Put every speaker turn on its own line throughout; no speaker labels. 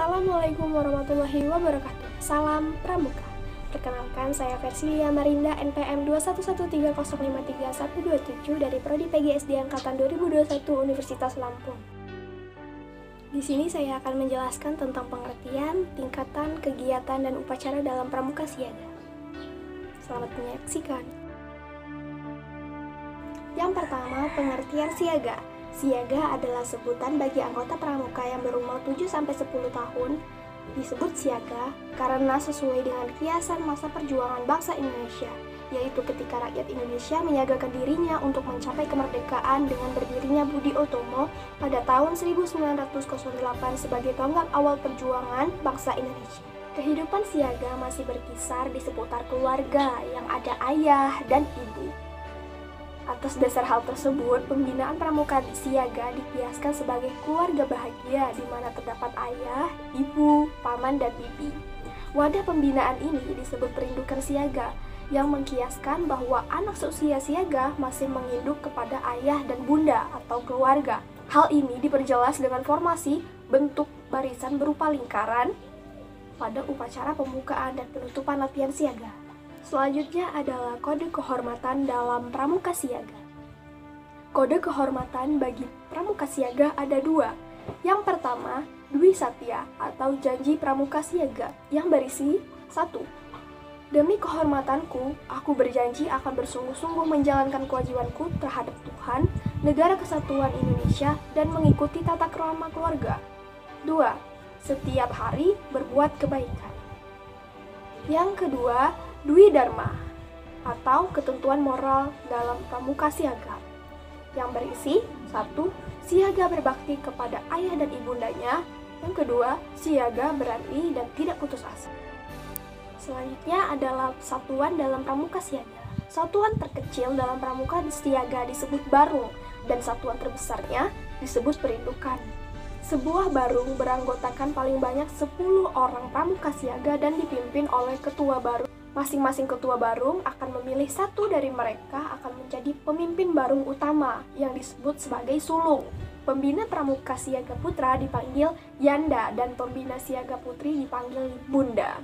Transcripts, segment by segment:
Assalamualaikum warahmatullahi wabarakatuh. Salam Pramuka. Perkenalkan, saya Versilia Marinda, NPM 21130531127 dari Prodi PGSD Angkatan 2021 Universitas Lampung. Di sini saya akan menjelaskan tentang pengertian, tingkatan, kegiatan, dan upacara dalam Pramuka Siaga. Selamat menyaksikan. Yang pertama, pengertian siaga. Siaga adalah sebutan bagi anggota pramuka yang berumur 7-10 tahun. Disebut siaga karena sesuai dengan kiasan masa perjuangan bangsa Indonesia, yaitu ketika rakyat Indonesia menyiagakan dirinya untuk mencapai kemerdekaan dengan berdirinya Budi Utomo pada tahun 1908 sebagai tonggak awal perjuangan bangsa Indonesia. Kehidupan siaga masih berkisar di seputar keluarga yang ada ayah dan ibu. Atas dasar hal tersebut, pembinaan pramuka siaga dikiaskan sebagai keluarga bahagia di mana terdapat ayah, ibu, paman, dan bibi. Wadah pembinaan ini disebut perindukan siaga, yang mengkiaskan bahwa anak seusia siaga masih menginduk kepada ayah dan bunda atau keluarga. Hal ini diperjelas dengan formasi bentuk barisan berupa lingkaran pada upacara pembukaan dan penutupan latihan siaga. Selanjutnya adalah kode kehormatan dalam pramuka siaga. Kode kehormatan bagi pramuka siaga ada dua. Yang pertama, Dwi Satya atau janji pramuka siaga yang berisi 1. Demi kehormatanku, aku berjanji akan bersungguh-sungguh menjalankan kewajibanku terhadap Tuhan, Negara Kesatuan Indonesia, dan mengikuti tata krama keluarga. 2. Setiap hari berbuat kebaikan. Yang kedua, Dwi Dharma atau ketentuan moral dalam pramuka siaga yang berisi 1. Siaga berbakti kepada ayah dan ibundanya. Yang kedua, siaga berani dan tidak putus asa. Selanjutnya adalah satuan dalam pramuka siaga. Satuan terkecil dalam pramuka siaga disebut barung dan satuan terbesarnya disebut perindukan. Sebuah barung beranggotakan paling banyak 10 orang pramuka siaga dan dipimpin oleh ketua barung. Masing-masing ketua barung akan memilih satu dari mereka akan menjadi pemimpin barung utama yang disebut sebagai sulung. Pembina pramuka siaga putra dipanggil Yanda dan pembina siaga putri dipanggil Bunda.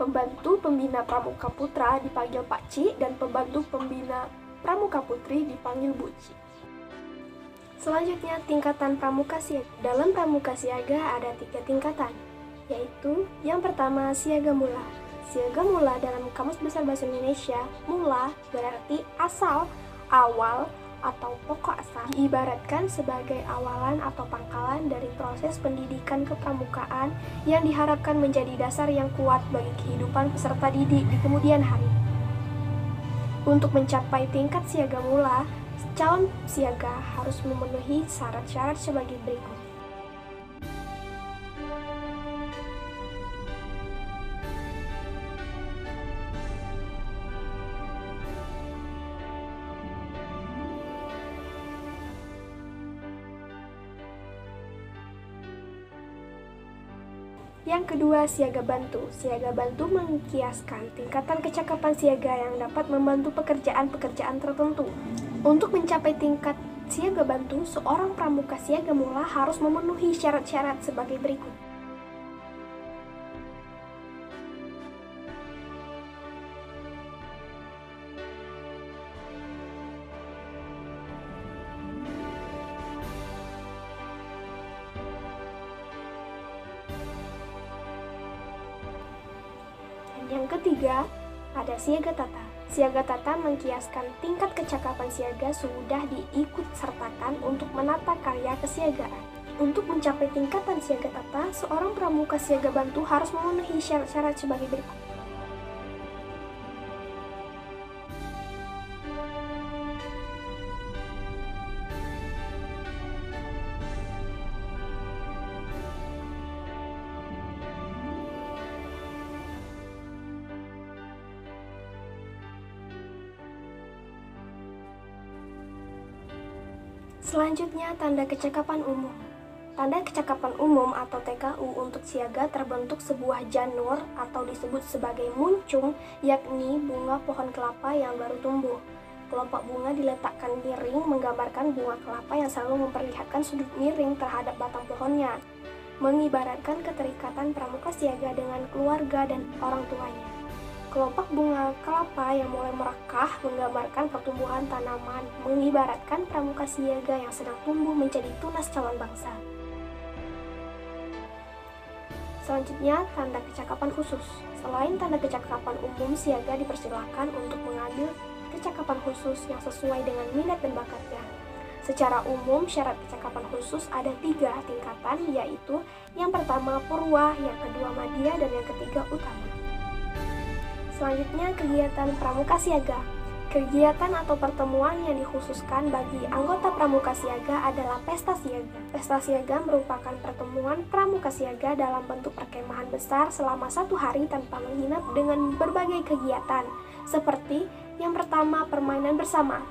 Pembantu pembina pramuka putra dipanggil Pakcik dan pembantu pembina pramuka putri dipanggil Buci. Selanjutnya, tingkatan pramuka siaga. Dalam pramuka siaga ada 3 tingkatan, yaitu yang pertama siaga mula. Siaga mula dalam Kamus Besar Bahasa Indonesia, mula berarti asal, awal, atau pokok asal. Diibaratkan sebagai awalan atau pangkalan dari proses pendidikan kepramukaan yang diharapkan menjadi dasar yang kuat bagi kehidupan peserta didik di kemudian hari. Untuk mencapai tingkat siaga mula, calon siaga harus memenuhi syarat-syarat sebagai berikut. Yang kedua, siaga bantu. Siaga bantu mengkiaskan tingkatan kecakapan siaga yang dapat membantu pekerjaan-pekerjaan tertentu. Untuk mencapai tingkat siaga bantu, seorang pramuka siaga mula harus memenuhi syarat-syarat sebagai berikut. Yang ketiga, ada siaga tata. Siaga tata mengkiaskan tingkat kecakapan siaga sudah diikut sertakan untuk menata karya kesiagaan. Untuk mencapai tingkatan siaga tata, seorang pramuka siaga bantu harus memenuhi syarat-syarat sebagai berikut. Selanjutnya, tanda kecakapan umum. Tanda kecakapan umum atau TKU untuk siaga terbentuk sebuah janur atau disebut sebagai muncung, yakni bunga pohon kelapa yang baru tumbuh. Kelompok bunga diletakkan miring menggambarkan bunga kelapa yang selalu memperlihatkan sudut miring terhadap batang pohonnya. mengibaratkan keterikatan pramuka siaga dengan keluarga dan orang tuanya. Kelopak bunga kelapa yang mulai merekah menggambarkan pertumbuhan tanaman, mengibaratkan pramuka siaga yang sedang tumbuh menjadi tunas calon bangsa. Selanjutnya, tanda kecakapan khusus. Selain tanda kecakapan umum, siaga dipersilakan untuk mengambil kecakapan khusus yang sesuai dengan minat dan bakatnya. Secara umum, syarat kecakapan khusus ada 3 tingkatan, yaitu yang pertama purwa, yang kedua madya, dan yang ketiga utama. Selanjutnya, kegiatan pramuka siaga. Kegiatan atau pertemuan yang dikhususkan bagi anggota pramuka siaga adalah pesta siaga. Pesta siaga merupakan pertemuan pramuka siaga dalam bentuk perkemahan besar selama 1 hari tanpa menginap dengan berbagai kegiatan, seperti yang pertama permainan bersama,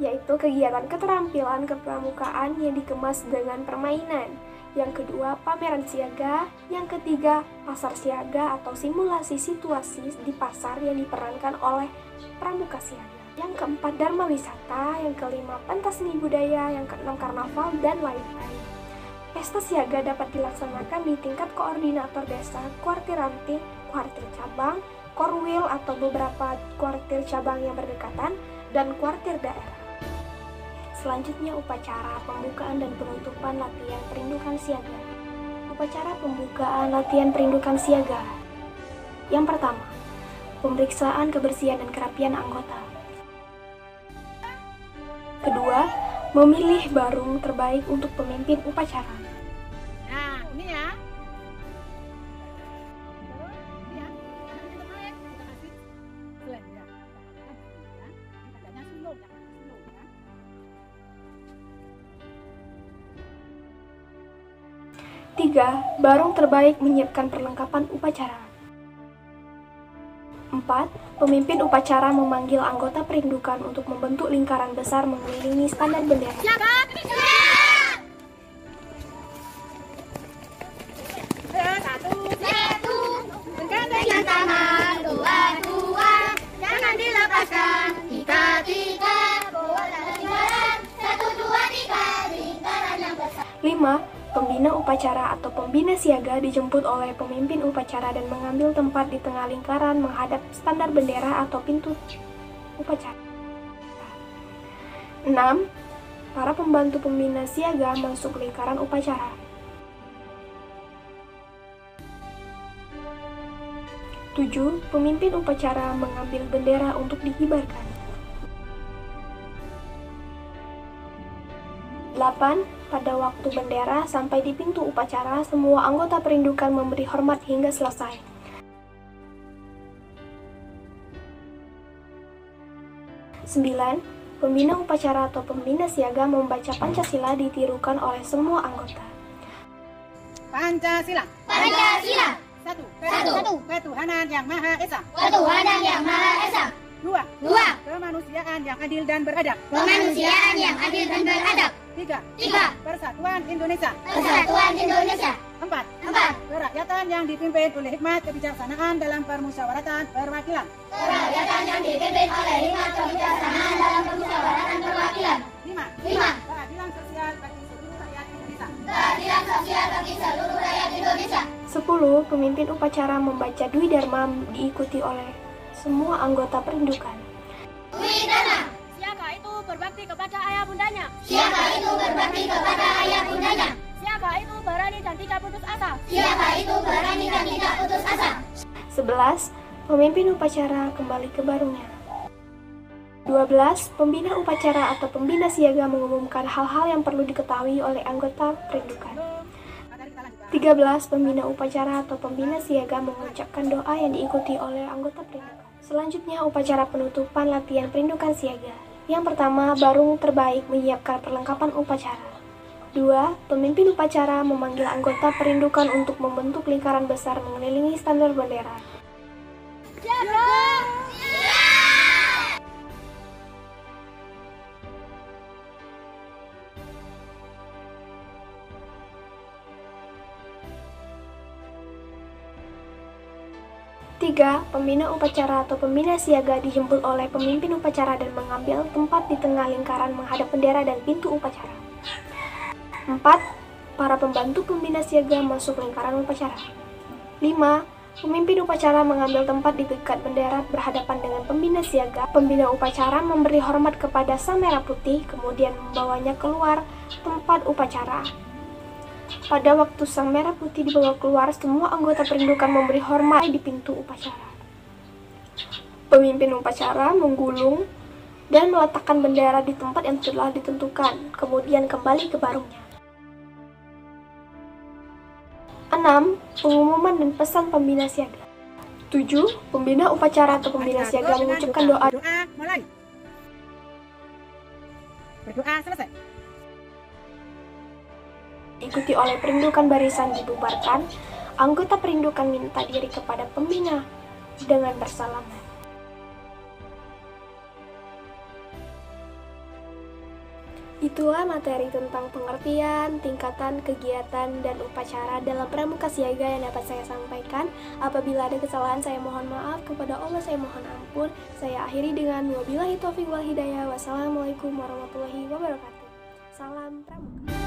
yaitu kegiatan keterampilan kepramukaan yang dikemas dengan permainan. Yang kedua, pameran siaga. Yang ketiga, pasar siaga atau simulasi situasi di pasar yang diperankan oleh pramuka siaga. Yang keempat, dharma wisata. Yang kelima, pentas seni budaya. Yang keenam, karnaval, dan lain-lain. Pesta siaga dapat dilaksanakan di tingkat koordinator desa, kuartir ranting, kuartir cabang, korwil atau beberapa kuartir cabang yang berdekatan, dan kuartir daerah. Selanjutnya, upacara pembukaan dan penutupan latihan perindukan siaga. Upacara pembukaan latihan perindukan siaga. Yang pertama, pemeriksaan kebersihan dan kerapian anggota. Kedua, memilih barung terbaik untuk pemimpin upacara.
Nah, ini ya.
Tiga, barung terbaik menyiapkan perlengkapan upacara. 4. Pemimpin upacara memanggil anggota perindukan untuk membentuk lingkaran besar mengelilingi standar bendera.
Satu, bergandengan tangan, dua, jangan dilepaskan. Tiga, bola lingkaran, 1, 2, 3, lingkaran yang besar.
5. Pembina upacara atau pembina siaga dijemput oleh pemimpin upacara dan mengambil tempat di tengah lingkaran menghadap standar bendera atau pintu upacara. 6. Para pembantu pembina siaga masuk lingkaran upacara. 7. Pemimpin upacara mengambil bendera untuk dikibarkan. 8. Pada waktu bendera sampai di pintu upacara, semua anggota perindukan memberi hormat hingga selesai. 9. Pembina upacara atau pembina siaga membaca Pancasila ditirukan oleh semua anggota.
Pancasila.
Pancasila.
Satu. Ketuhanan yang Maha Esa.
Ketuhanan yang Maha Esa.
2.
2.
Kemanusiaan yang adil dan beradab.
Kemanusiaan yang adil dan beradab.
3.
3.
Persatuan Indonesia.
Persatuan Indonesia.
4.
4.
Kerakyatan yang dipimpin oleh hikmat kebijaksanaan dalam permusyawaratan perwakilan.
Kerakyatan yang dipimpin oleh hikmat kebijaksanaan dalam permusyawaratan perwakilan.
5.
5.
Keadilan sosial bagi seluruh rakyat Indonesia.
Keadilan sosial bagi seluruh rakyat Indonesia.
10. Pemimpin upacara membaca Dwi Dharma diikuti oleh semua anggota perindukan.
Dwi Dharma.
Siaga itu berbakti kepada ayah bundanya.
Siapa itu berbakti kepada ayah bundanya?
Siaga itu berani dan tidak putus asa.
Siapa itu berani dan tidak putus asa?
11. Pemimpin upacara kembali ke barungnya. 12. Pembina upacara atau pembina siaga mengumumkan hal-hal yang perlu diketahui oleh anggota perindukan. 13. Pembina upacara atau pembina siaga mengucapkan doa yang diikuti oleh anggota perindukan. Selanjutnya, upacara penutupan latihan perindukan siaga. Yang pertama, barung terbaik menyiapkan perlengkapan upacara. 2. Pemimpin upacara memanggil anggota perindukan untuk membentuk lingkaran besar mengelilingi standar bendera.
Siaga!
3. Pembina upacara atau pembina siaga dijemput oleh pemimpin upacara dan mengambil tempat di tengah lingkaran menghadap bendera dan pintu upacara. 4. Para pembantu pembina siaga masuk lingkaran upacara. 5. Pemimpin upacara mengambil tempat di dekat bendera berhadapan dengan pembina siaga. Pembina upacara memberi hormat kepada sang merah putih, kemudian membawanya keluar tempat upacara. Pada waktu sang merah putih dibawa keluar, semua anggota perindukan memberi hormat di pintu upacara. Pemimpin upacara menggulung dan meletakkan bendera di tempat yang telah ditentukan, kemudian kembali ke barungnya. 6. Pengumuman dan pesan pembina siaga. 7. Pembina upacara atau pembina siaga mengucapkan doa.
Berdoa mulai. Berdoa selesai.
Diikuti oleh perindukan barisan dibubarkan. Anggota perindukan minta diri kepada pembina dengan bersalaman. Itulah materi tentang pengertian, tingkatan, kegiatan, dan upacara dalam pramuka siaga yang dapat saya sampaikan. Apabila ada kesalahan, saya mohon maaf. Kepada Allah saya mohon ampun. Saya akhiri dengan wabillahi taufiq wal hidayah. Wassalamualaikum warahmatullahi wabarakatuh. Salam pramuka.